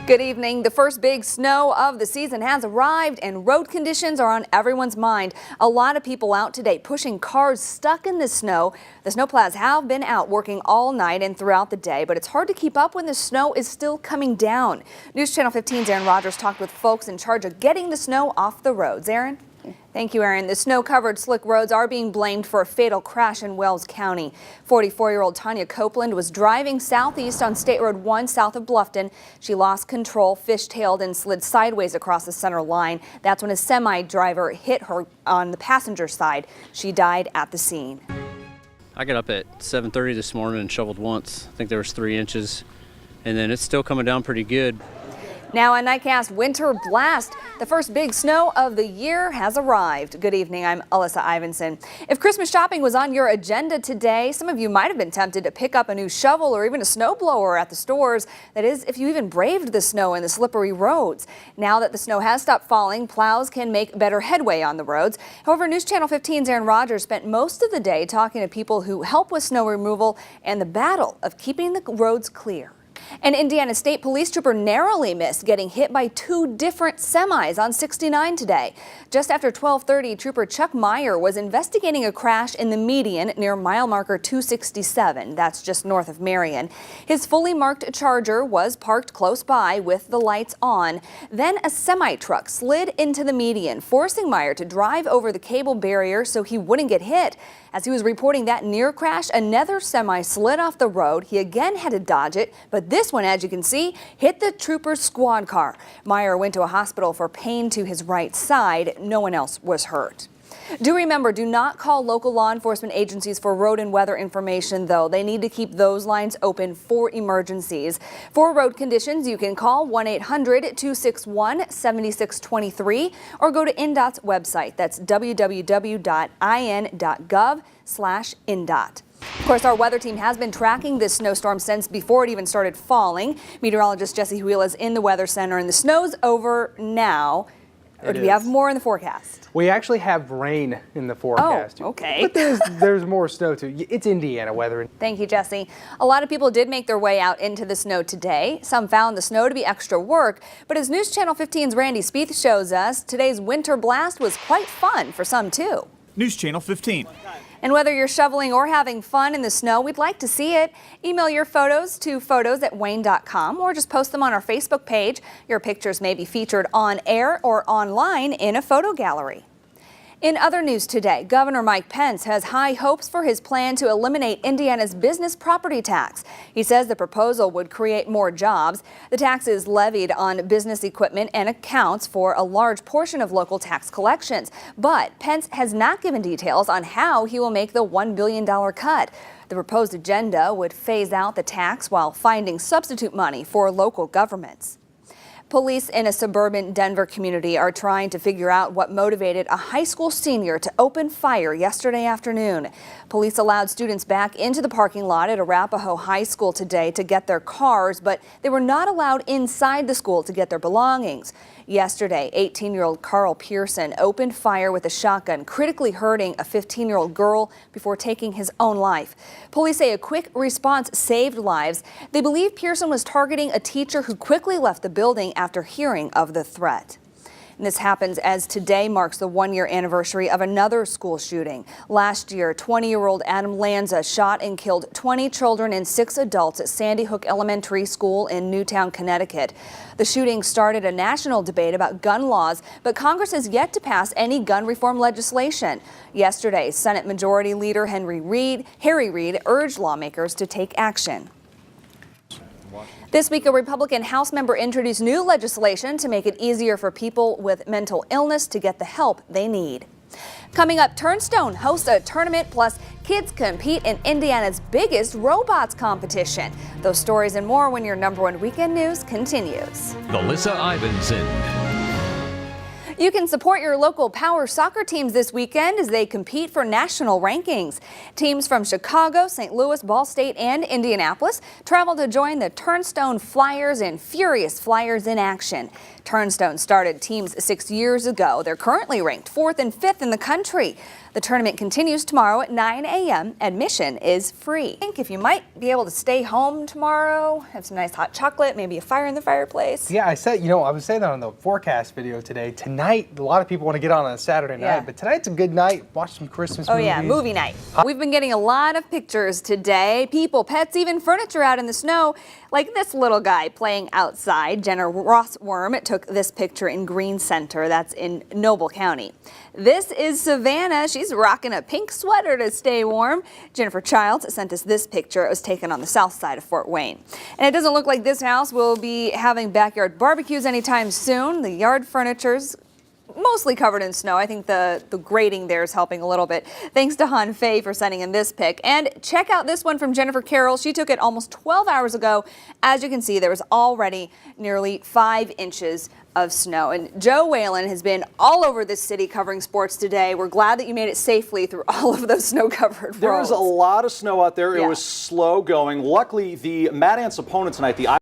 Good evening. The first big snow of the season has arrived and road conditions are on everyone's mind. A lot of people out today pushing cars stuck in the snow. The snowplows have been out working all night and throughout the day, but it's hard to keep up when the snow is still coming down. News Channel 15's Aaron Rogers talked with folks in charge of getting the snow off the roads. Aaron? Thank you, Aaron. The snow-covered slick roads are being blamed for a fatal crash in Wells County. 44-year-old Tanya Copeland was driving southeast on State Road 1 south of Bluffton. She lost control, fishtailed, and slid sideways across the center line. That's when a semi-driver hit her on the passenger side. She died at the scene. I got up at 7:30 this morning and shoveled once. I think there was 3 inches, and then it's still coming down pretty good. Now a Nightcast winter blast. The first big snow of the year has arrived. Good evening, I'm Alyssa Ivinson. If Christmas shopping was on your agenda today, some of you might have been tempted to pick up a new shovel or even a snowblower at the stores. That is, if you even braved the snow and the slippery roads. Now that the snow has stopped falling, plows can make better headway on the roads. However, News Channel 15's Aaron Rogers spent most of the day talking to people who help with snow removal and the battle of keeping the roads clear. An Indiana State Police trooper narrowly missed getting hit by 2 different semis on 69 today. Just after 12:30, Trooper Chuck Meyer was investigating a crash in the median near mile marker 267. That's just north of Marion. His fully marked Charger was parked close by with the lights on. Then a semi-truck slid into the median, forcing Meyer to drive over the cable barrier so he wouldn't get hit. As he was reporting that near crash, another semi slid off the road. He again had to dodge it, but this one, as you can see, hit the trooper's squad car. Meyer went to a hospital for pain to his right side. No one else was hurt. Do remember, do not call local law enforcement agencies for road and weather information, though. They need to keep those lines open for emergencies. For road conditions, you can call 1-800-261-7623 or go to INDOT's website. That's www.in.gov/INDOT. Of course, our weather team has been tracking this snowstorm since before it even started falling. Meteorologist Jesse Huil is in the Weather Center, and the snow's over now. Or do we have more in the forecast? We actually have rain in the forecast. Oh, okay. But there's more snow too. It's Indiana weather. Thank you, Jesse. A lot of people did make their way out into the snow today. Some found the snow to be extra work. But as News Channel 15's Randy Spieth shows us, today's winter blast was quite fun for some too. News Channel 15. And whether you're shoveling or having fun in the snow, we'd like to see it. Email your photos to photos@wayne.com or just post them on our Facebook page. Your pictures may be featured on air or online in a photo gallery. In other news today, Governor Mike Pence has high hopes for his plan to eliminate Indiana's business property tax. He says the proposal would create more jobs. The tax is levied on business equipment and accounts for a large portion of local tax collections. But Pence has not given details on how he will make the $1 billion cut. The proposed agenda would phase out the tax while finding substitute money for local governments. Police in a suburban Denver community are trying to figure out what motivated a high school senior to open fire yesterday afternoon. Police allowed students back into the parking lot at Arapahoe High School today to get their cars, but they were not allowed inside the school to get their belongings. Yesterday, 18-year-old Carl Pearson opened fire with a shotgun, critically hurting a 15-year-old girl before taking his own life. Police say a quick response saved lives. They believe Pearson was targeting a teacher who quickly left the building after hearing of the threat. And this happens as today marks the 1-year anniversary of another school shooting. Last year, 20-year-old Adam Lanza shot and killed 20 children and 6 adults at Sandy Hook Elementary School in Newtown, Connecticut. The shooting started a national debate about gun laws, but Congress has yet to pass any gun reform legislation. Yesterday, Senate Majority Leader Harry Reid urged lawmakers to take action. This week, a Republican House member introduced new legislation to make it easier for people with mental illness to get the help they need. Coming up, Turnstone hosts a tournament, plus kids compete in Indiana's biggest robots competition. Those stories and more when your #1 weekend news continues. Alyssa Ivinson. You can support your local power soccer teams this weekend as they compete for national rankings. Teams from Chicago, St. Louis, Ball State, and Indianapolis travel to join the Turnstone Flyers and Furious Flyers in action. Turnstone started teams 6 years ago. They're currently ranked 4th and 5th in the country. The tournament continues tomorrow at 9 a.m. Admission is free. I think if you might be able to stay home tomorrow, have some nice hot chocolate, maybe a fire in the fireplace. Yeah, I was saying that on the forecast video today. Tonight, a lot of people want to get on a Saturday night, but tonight's a good night. Watch some Christmas movies. Oh yeah, movie night. We've been getting a lot of pictures today. People, pets, even furniture out in the snow. Like this little guy playing outside. Jenna Rossworm took this picture in Green Center. That's in Noble County. This is Savannah. She's rocking a pink sweater to stay warm. Jennifer Childs sent us this picture. It was taken on the south side of Fort Wayne. And it doesn't look like this house will be having backyard barbecues anytime soon. The yard furniture's mostly covered in snow. I think the grading there is helping a little bit. Thanks to Han Fei for sending in this pic. And check out this one from Jennifer Carroll. She took it almost 12 hours ago. As you can see, there was already nearly 5 inches of snow. And Joe Whalen has been all over this city covering sports today. We're glad that you made it safely through all of those snow-covered roads. There was a lot of snow out there. Yeah. It was slow going. Luckily, the Mad Ants opponent tonight, the